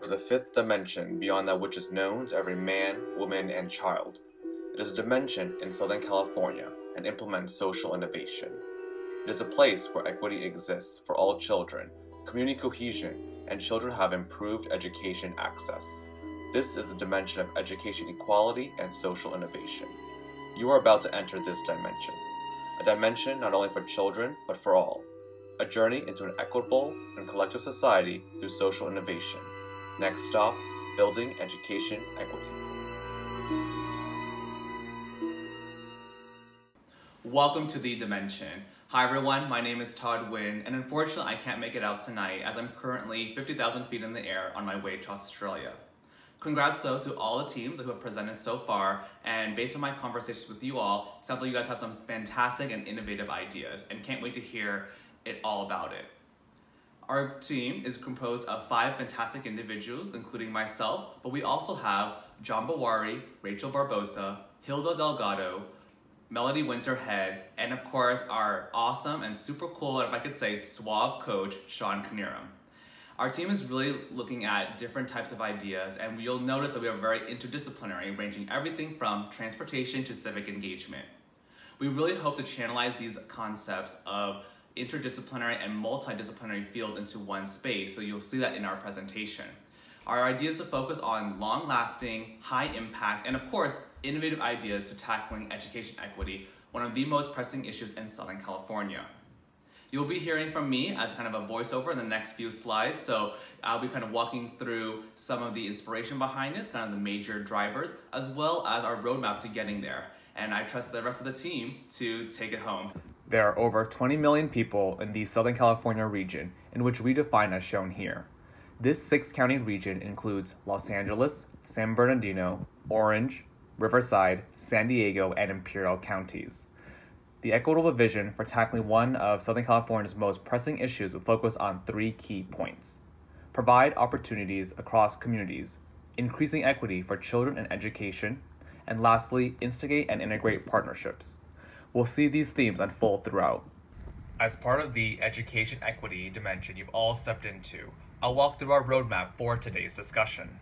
A fifth dimension beyond that which is known to every man, woman, and child. It is a dimension in Southern California and implements social innovation. It is a place where equity exists for all children, community cohesion, and children have improved education access. This is the dimension of education equality and social innovation. You are about to enter this dimension. A dimension not only for children, but for all. A journey into an equitable and collective society through social innovation. Next stop, building education equity. Welcome to The Dimension. Hi everyone, my name is Todd Wynn, and unfortunately I can't make it out tonight as I'm currently 50,000 feet in the air on my way to Australia. Congrats though to all the teams who have presented so far, and based on my conversations with you all, sounds like you guys have some fantastic and innovative ideas, and can't wait to hear it all about it. Our team is composed of 5 fantastic individuals, including myself, but we also have John Bwarie, Rachel Barbosa, Hilda Delgado, Melody Winterhead, and of course our awesome and super cool, and if I could say suave coach, Sean Knierim. Our team is really looking at different types of ideas, and you'll notice that we are very interdisciplinary, ranging everything from transportation to civic engagement. We really hope to channelize these concepts of interdisciplinary and multidisciplinary fields into one space, so you'll see that in our presentation. Our idea is to focus on long-lasting, high-impact, and of course, innovative ideas to tackling education equity, one of the most pressing issues in Southern California. You'll be hearing from me as kind of a voiceover in the next few slides, so I'll be kind of walking through some of the inspiration behind it, kind of the major drivers, as well as our roadmap to getting there. And I trust the rest of the team to take it home. There are over 20 million people in the Southern California region, in which we define as shown here. This 6-county region includes Los Angeles, San Bernardino, Orange, Riverside, San Diego, and Imperial counties. The equitable vision for tackling one of Southern California's most pressing issues will focus on 3 key points. Provide opportunities across communities, increasing equity for children and education, and lastly, instigate and integrate partnerships. We'll see these themes unfold throughout. As part of the education equity dimension you've all stepped into, I'll walk through our roadmap for today's discussion.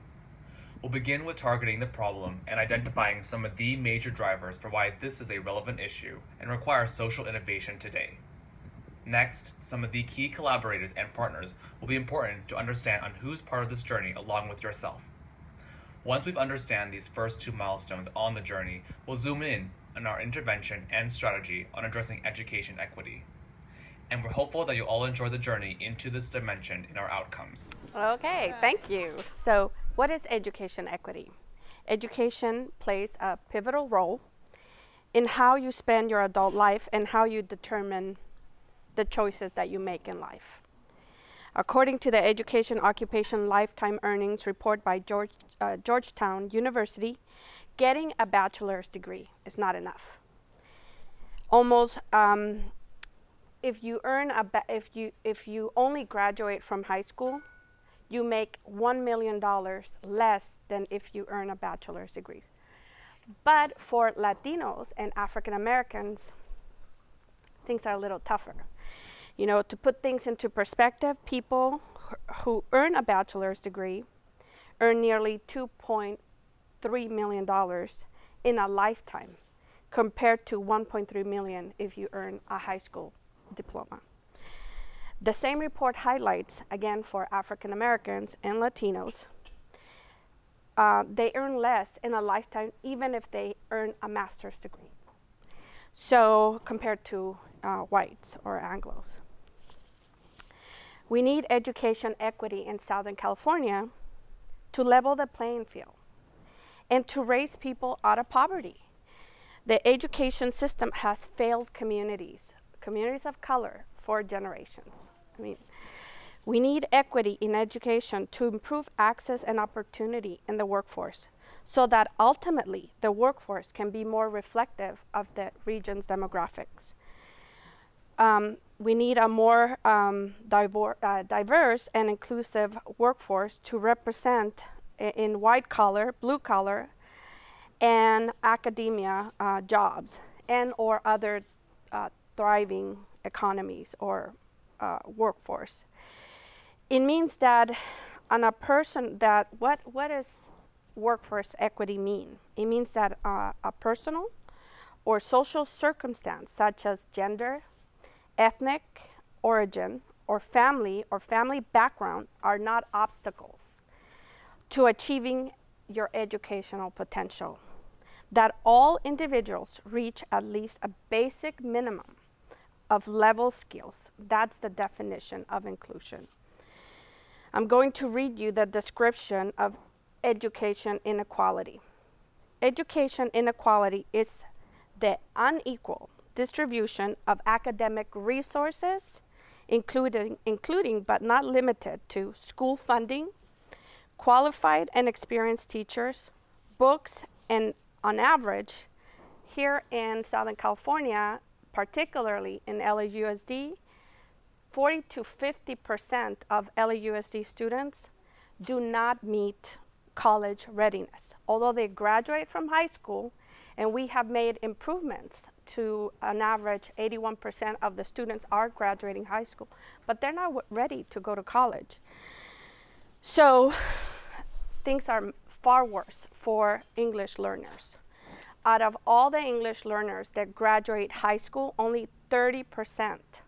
We'll begin with targeting the problem and identifying some of the major drivers for why this is a relevant issue and requires social innovation today. Next, some of the key collaborators and partners will be important to understand on who's part of this journey along with yourself. Once we've understand these first 2 milestones on the journey, we'll zoom in on our intervention and strategy on addressing education equity. And we're hopeful that you'll all enjoy the journey into this dimension in our outcomes. Okay, thank you. So, what is education equity? Education plays a pivotal role in how you spend your adult life and how you determine the choices that you make in life. According to the Education Occupation Lifetime Earnings report by Georgetown University, getting a bachelor's degree is not enough. Almost, if you only graduate from high school, you make $1 million less than if you earn a bachelor's degree. But for Latinos and African Americans, things are a little tougher. You know, to put things into perspective, people who earn a bachelor's degree earn nearly $2.3 million in a lifetime, compared to $1.3 million if you earn a high school diploma. The same report highlights, again for African Americans and Latinos, they earn less in a lifetime even if they earn a master's degree. So compared to whites or Anglos. We need education equity in Southern California to level the playing field and to raise people out of poverty. The education system has failed communities of color for generations. I mean, we need equity in education to improve access and opportunity in the workforce so that ultimately the workforce can be more reflective of the region's demographics. we need a more diverse and inclusive workforce to represent in white collar, blue collar, and academia jobs and or other thriving economies or workforce. It means that on a person that, what does workforce equity mean? It means that a personal or social circumstance such as gender, ethnic origin, or family background are not obstacles to achieving your educational potential. That all individuals reach at least a basic minimum of level skills. That's the definition of inclusion. I'm going to read you the description of education inequality. Education inequality is the unequal distribution of academic resources, including but not limited to school funding, qualified and experienced teachers, books, and on average, here in Southern California, particularly in LAUSD, 40 to 50% of LAUSD students do not meet college readiness. Although they graduate from high school, and we have made improvements to an average 81% of the students are graduating high school, but they're not ready to go to college. So things are far worse for English learners. Out of all the English learners that graduate high school, only 30%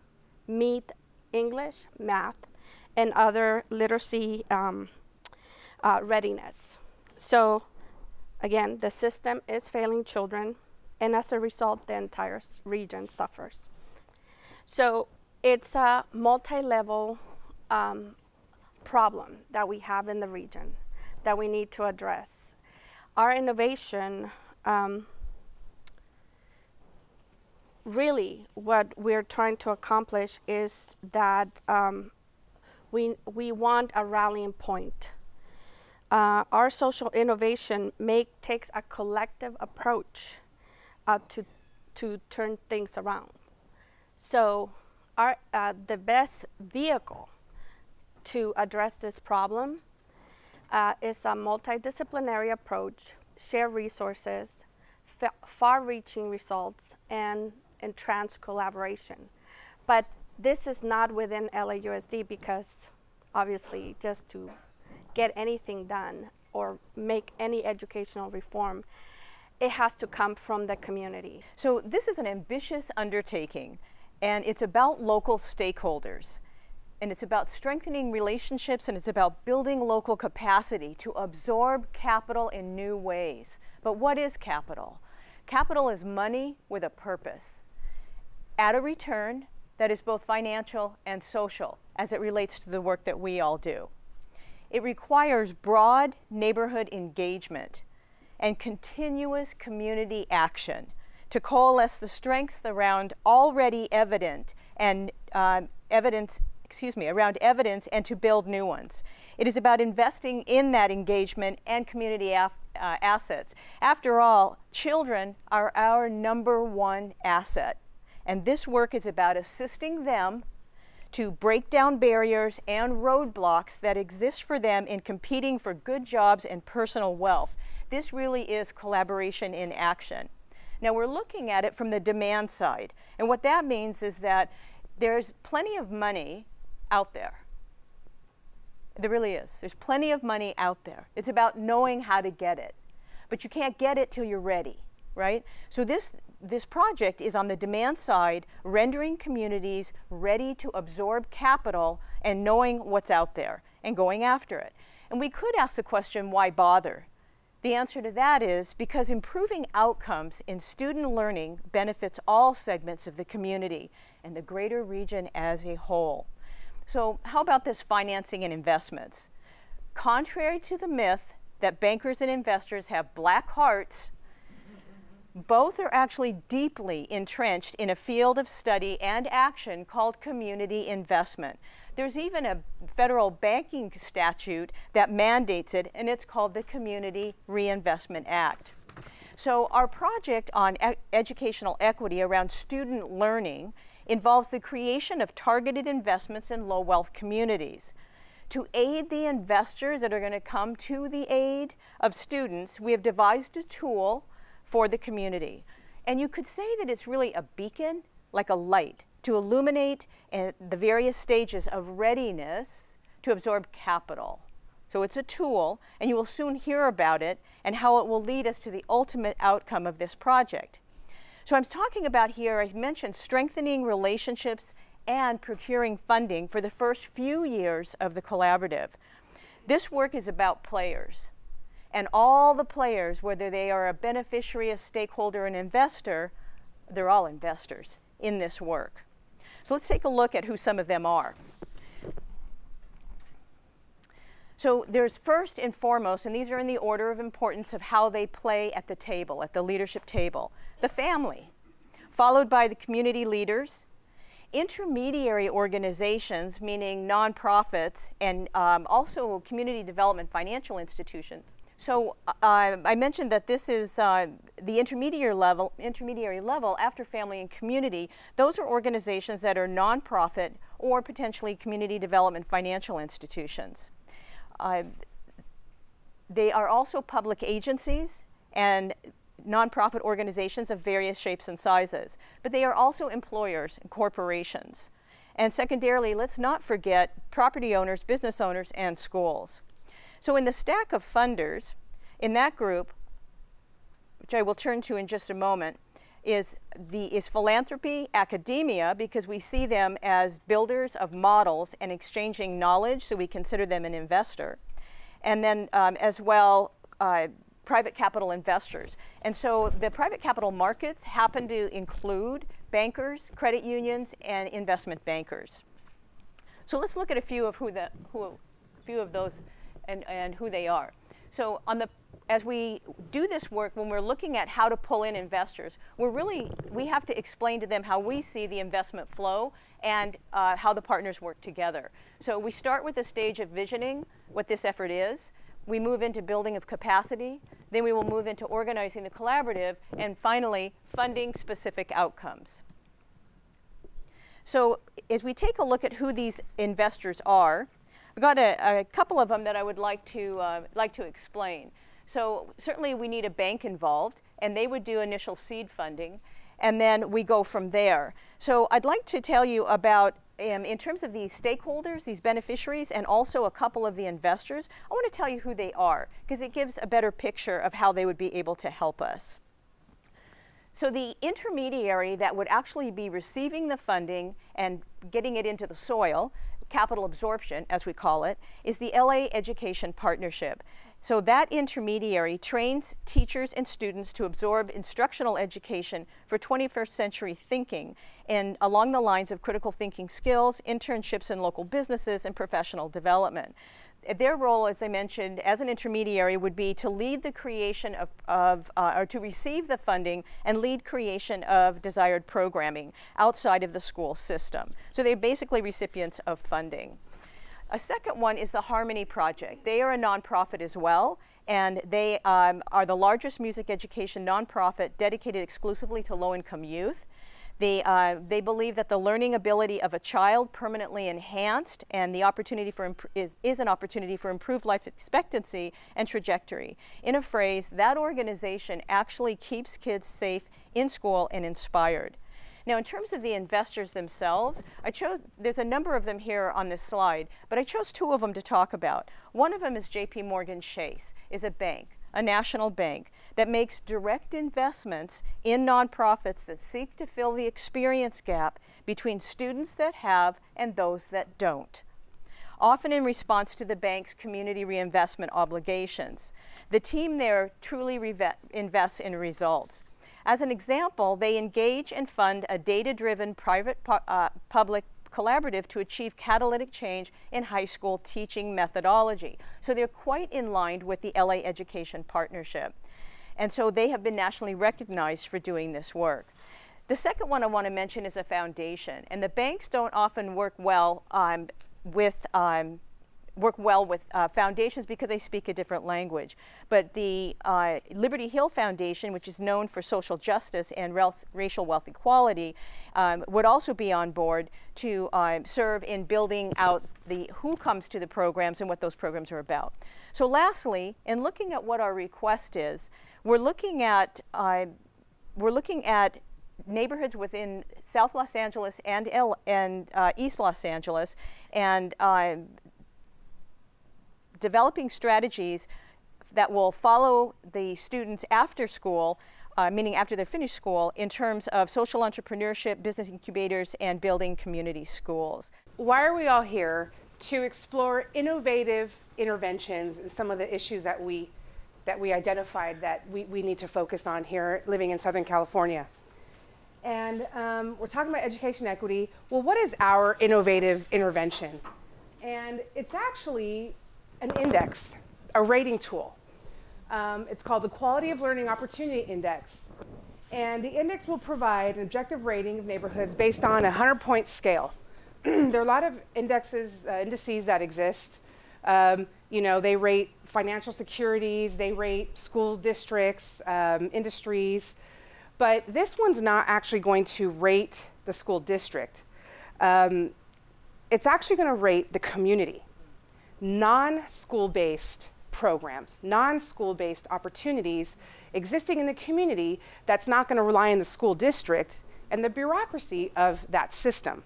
meet English, math, and other literacy readiness. So again, the system is failing children, and as a result, the entire region suffers. So it's a multi-level problem that we have in the region that we need to address. Our innovation, really what we're trying to accomplish is that we want a rallying point. Our social innovation takes a collective approach to turn things around. So the best vehicle to address this problem is a multidisciplinary approach, share resources, far-reaching results, and trans collaboration. But this is not within LAUSD because obviously just to get anything done or make any educational reform, it has to come from the community. So this is an ambitious undertaking, and it's about local stakeholders. And it's about strengthening relationships, and it's about building local capacity to absorb capital in new ways. But what is capital? Capital is money with a purpose, at a return that is both financial and social as it relates to the work that we all do. It requires broad neighborhood engagement and continuous community action to coalesce the strengths around already evident and around evidence and to build new ones. It is about investing in that engagement and community assets. After all, children are our #1 asset, and this work is about assisting them to break down barriers and roadblocks that exist for them in competing for good jobs and personal wealth. This really is collaboration in action. Now we're looking at it from the demand side, and what that means is that there's plenty of money out there. There really is. There's plenty of money out there. It's about knowing how to get it. But you can't get it till you're ready, right? So this project is on the demand side, rendering communities ready to absorb capital and knowing what's out there and going after it. And we could ask the question, why bother? The answer to that is because improving outcomes in student learning benefits all segments of the community and the greater region as a whole. So how about this financing and investments? Contrary to the myth that bankers and investors have black hearts, both are actually deeply entrenched in a field of study and action called community investment. There's even a federal banking statute that mandates it, and it's called the Community Reinvestment Act. So our project on educational equity around student learning involves the creation of targeted investments in low-wealth communities. To aid the investors that are going to come to the aid of students, we have devised a tool for the community. And you could say that it's really a beacon, like a light, to illuminate the various stages of readiness to absorb capital. So it's a tool, and you will soon hear about it and how it will lead us to the ultimate outcome of this project. So I'm talking about here, I mentioned strengthening relationships and procuring funding for the first few years of the collaborative. This work is about players. And all the players, whether they are a beneficiary, a stakeholder, an investor, they're all investors in this work. So let's take a look at who some of them are. So there's first and foremost, and these are in the order of importance of how they play at the table, at the leadership table, the family, followed by the community leaders, intermediary organizations, meaning nonprofits, and also community development financial institutions. So I mentioned that this is the intermediary level after family and community. Those are organizations that are nonprofit or potentially community development financial institutions. They are also public agencies and nonprofit organizations of various shapes and sizes, but they are also employers and corporations. And secondarily, let's not forget property owners, business owners, and schools. So in the stack of funders, in that group, which I will turn to in just a moment, is philanthropy, academia, because we see them as builders of models and exchanging knowledge, so we consider them an investor. And then as well, private capital investors. And so the private capital markets happen to include bankers, credit unions, and investment bankers. So let's look at a few of those and who they are. So as we do this work, when we're looking at how to pull in investors, we have to explain to them how we see the investment flow and how the partners work together. So we start with the stage of visioning what this effort is. We move into building of capacity. Then we will move into organizing the collaborative, and finally, funding specific outcomes. So as we take a look at who these investors are, I've got a couple of them that I would like to explain. So certainly we need a bank involved, and they would do initial seed funding, and then we go from there. So I'd like to tell you about, in terms of these stakeholders, these beneficiaries, and also a couple of the investors, I want to tell you who they are, because it gives a better picture of how they would be able to help us. So the intermediary that would actually be receiving the funding and getting it into the soil, capital absorption, as we call it, is the LA Education Partnership. So that intermediary trains teachers and students to absorb instructional education for 21st century thinking and along the lines of critical thinking skills, internships in local businesses, and professional development. Their role, as I mentioned, as an intermediary would be to lead the creation or to receive the funding and lead creation of desired programming outside of the school system. So they're basically recipients of funding. A second one is the Harmony Project. They are a nonprofit as well, and they are the largest music education nonprofit dedicated exclusively to low-income youth. They believe that the learning ability of a child permanently enhanced, and the opportunity for is an opportunity for improved life expectancy and trajectory. In a phrase, that organization actually keeps kids safe in school and inspired. Now, in terms of the investors themselves, there's a number of them here on this slide, but I chose two of them to talk about. One of them is Jpmorgan Chase, is a bank, a national bank, that makes direct investments in nonprofits that seek to fill the experience gap between students that have and those that don't, often in response to the bank's community reinvestment obligations. The team there truly invests in results. As an example, they engage and fund a data-driven private-public collaborative to achieve catalytic change in high school teaching methodology. So they're quite in line with the LA Education Partnership. And so they have been nationally recognized for doing this work. The second one I want to mention is a foundation. And the banks don't often work well with work well with foundations because they speak a different language. But the Liberty Hill Foundation, which is known for social justice and racial wealth equality, would also be on board to serve in building out who comes to the programs and what those programs are about. So lastly, in looking at what our request is, we're looking at neighborhoods within South Los Angeles and East Los Angeles, and developing strategies that will follow the students after school, meaning after they finish school, in terms of social entrepreneurship, business incubators, and building community schools. Why are we all here? To explore innovative interventions in some of the issues that we identified that we need to focus on here living in Southern California. And we're talking about education equity. Well, what is our innovative intervention? And it's actually an index, a rating tool. It's called the Quality of Learning Opportunity Index. And the index will provide an objective rating of neighborhoods based on a 100-point scale. There are a lot of indices that exist. You know, they rate financial securities, they rate school districts, industries. But this one's not actually going to rate the school district. It's actually going to rate the community. Non-school-based programs, non-school-based opportunities existing in the community that's not going to rely on the school district and the bureaucracy of that system.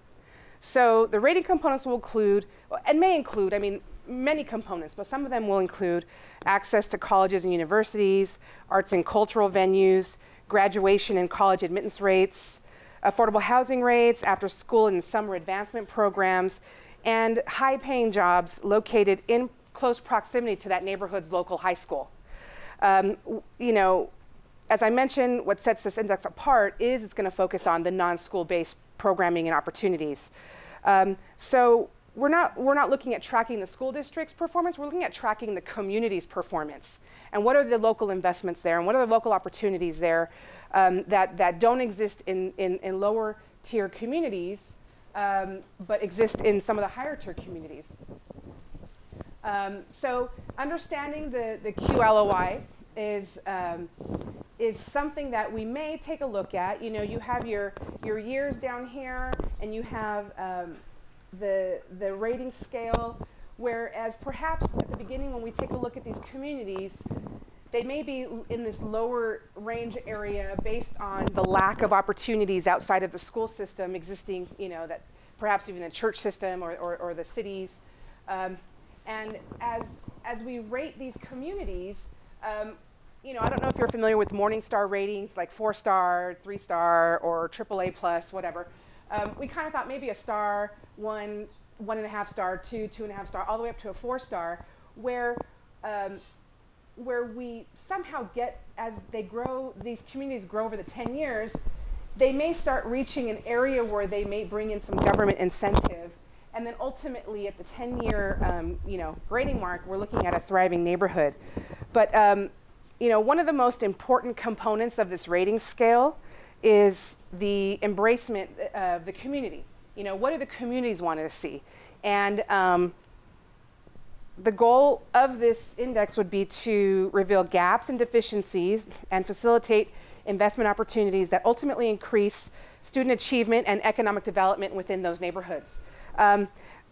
So the rating components will include, and may include, I mean, many components, but some of them will include access to colleges and universities, arts and cultural venues, graduation and college admittance rates, affordable housing rates, after school and summer advancement programs, and high-paying jobs located in close proximity to that neighborhood's local high school. You know, as I mentioned, what sets this index apart is it's going to focus on the non-school-based programming and opportunities. So we're not looking at tracking the school district's performance, we're looking at tracking the community's performance. And what are the local investments there, and what are the local opportunities there that don't exist in lower tier communities, but exist in some of the higher tier communities. So understanding the QLOI is something that we may take a look at. You know, you have your years down here, and you have the rating scale, whereas perhaps at the beginning when we take a look at these communities, they may be in this lower range area based on the lack of opportunities outside of the school system existing, you know, that perhaps even a church system or the cities. And as we rate these communities, you know, I don't know if you're familiar with Morningstar ratings, like 4-star, 3-star, or AAA plus, whatever. We kind of thought maybe a star, 1.5 star, 2, 2.5 star, all the way up to a 4-star, where we somehow get, as they grow, these communities grow over the 10 years, they may start reaching an area where they may bring in some government incentive. And then ultimately at the 10-year you know, grading mark, we're looking at a thriving neighborhood. But you know, one of the most important components of this rating scale is the embracement of the community. You know, what do the communities want to see? And the goal of this index would be to reveal gaps and deficiencies and facilitate investment opportunities that ultimately increase student achievement and economic development within those neighborhoods.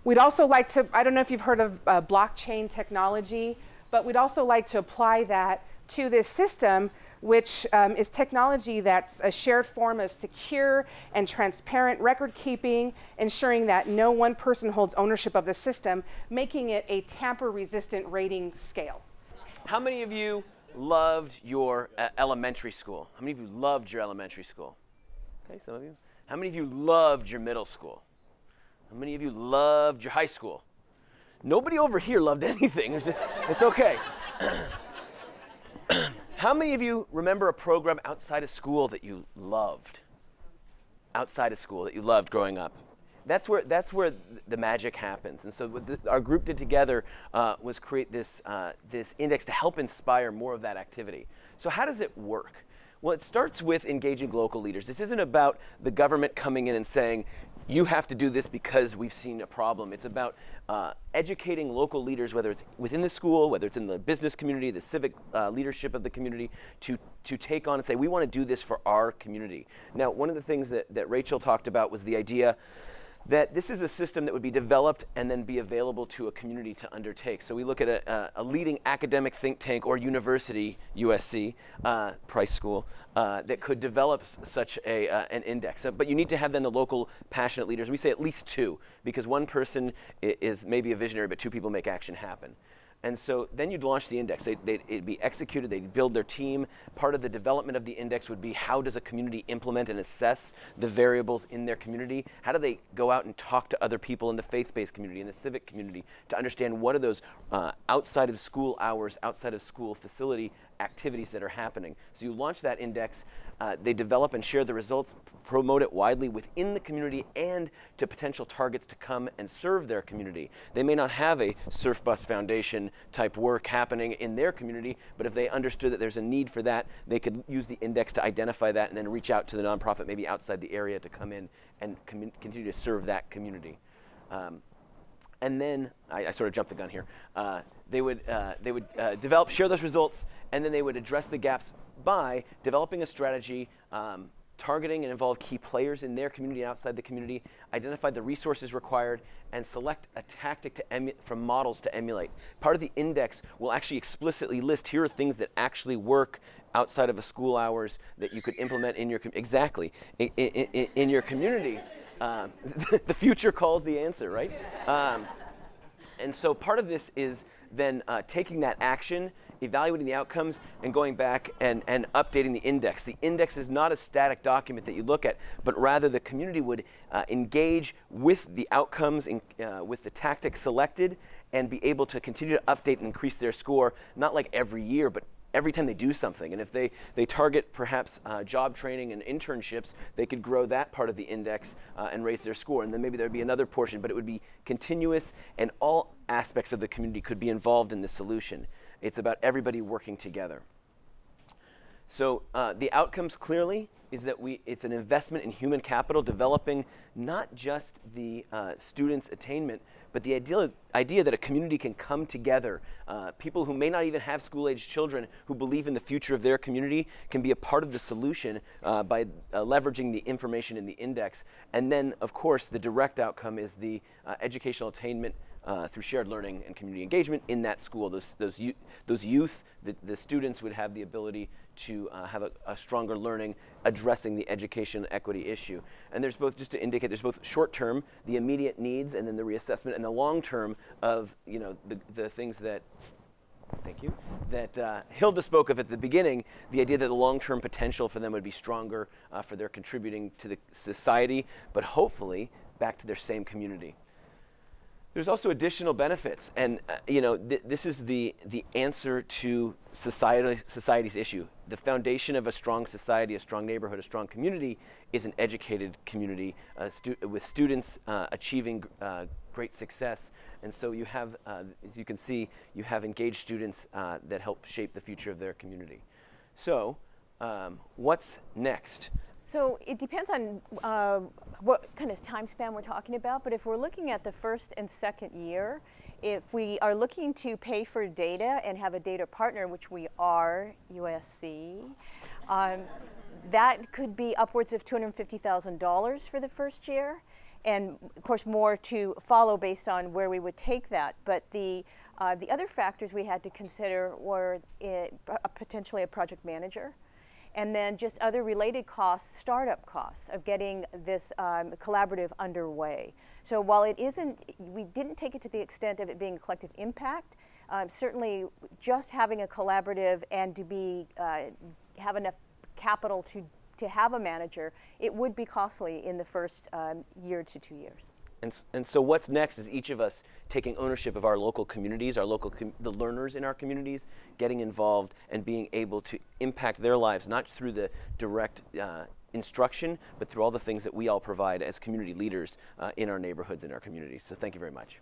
We'd also like to, I don't know if you've heard of blockchain technology, but we'd also like to apply that to this system, which is technology that's a shared form of secure and transparent record keeping, ensuring that no one person holds ownership of the system, making it a tamper-resistant rating scale. How many of you loved your elementary school? How many of you loved your elementary school? Okay, some of you. How many of you loved your middle school? How many of you loved your high school? Nobody over here loved anything. It's okay. How many of you remember a program outside of school that you loved? Outside of school that you loved growing up? That's where the magic happens. And so what our group did together was create this index to help inspire more of that activity. So how does it work? Well, it starts with engaging local leaders. This isn't about the government coming in and saying, you have to do this because we've seen a problem. It's about educating local leaders, whether it's within the school, whether it's in the business community, the civic leadership of the community, to take on and say, we want to do this for our community. Now, one of the things that Rachel talked about was the idea that this is a system that would be developed and then be available to a community to undertake. So we look at a leading academic think tank or university, USC Price School, that could develop such an index. But you need to have then the local passionate leaders. We say at least two, because one person is maybe a visionary, but two people make action happen. And so then you'd launch the index. It'd be executed, they'd build their team. Part of the development of the index would be, how does a community implement and assess the variables in their community? How do they go out and talk to other people in the faith-based community, in the civic community, to understand what are those outside of school hours, outside of school facility activities that are happening. So you launch that index, they develop and share the results, promote it widely within the community and to potential targets to come and serve their community. They may not have a Surf Bus Foundation type work happening in their community, but if they understood that there's a need for that, they could use the index to identify that and then reach out to the nonprofit maybe outside the area to come in and continue to serve that community. And then, I sort of jumped the gun here, they would develop, share those results, and then they would address the gaps by developing a strategy, targeting and involve key players in their community and outside the community, identify the resources required, and select a tactic from models to emulate. Part of the index will actually explicitly list, here are things that actually work outside of a school hours that you could implement in your, in your community. The future calls the answer, right? And so part of this is then taking that action, evaluating the outcomes, and going back and updating the index. The index is not a static document that you look at, but rather the community would engage with the outcomes, with the tactics selected, and be able to continue to update and increase their score, not like every year, but every time they do something. And if they target perhaps job training and internships, they could grow that part of the index and raise their score. And then maybe there'd be another portion, but it would be continuous, and all aspects of the community could be involved in the solution. It's about everybody working together. So the outcomes clearly is that it's an investment in human capital, developing not just the students' attainment, but the idea that a community can come together. People who may not even have school-aged children who believe in the future of their community can be a part of the solution by leveraging the information in the index. And then, of course, the direct outcome is the educational attainment through shared learning and community engagement in that school. Those youth, the students would have the ability to have a stronger learning addressing the education equity issue. And there's both, just to indicate, there's both short-term, the immediate needs, and then the reassessment, and the long-term of, you know, the things that, thank you, that Hilda spoke of at the beginning, the idea that the long-term potential for them would be stronger for their contributing to the society, but hopefully back to their same community. There's also additional benefits, and you know, this is the answer to society's issue. The foundation of a strong society, a strong neighborhood, a strong community is an educated community with students achieving great success. And so you have, as you can see, you have engaged students that help shape the future of their community. So what's next? So it depends on what kind of time span we're talking about, but if we're looking at the first and second year, if we are looking to pay for data and have a data partner, which we are, USC, that could be upwards of $250,000 for the first year, and of course more to follow based on where we would take that. But the other factors we had to consider were potentially a project manager, and then just other related costs, startup costs of getting this collaborative underway. So while it isn't, we didn't take it to the extent of it being a collective impact, certainly just having a collaborative and to have enough capital to have a manager, it would be costly in the first year to 2 years. And so what's next is each of us taking ownership of our local communities, the learners in our communities, getting involved and being able to impact their lives, not through the direct instruction, but through all the things that we all provide as community leaders in our neighborhoods and our communities. So thank you very much.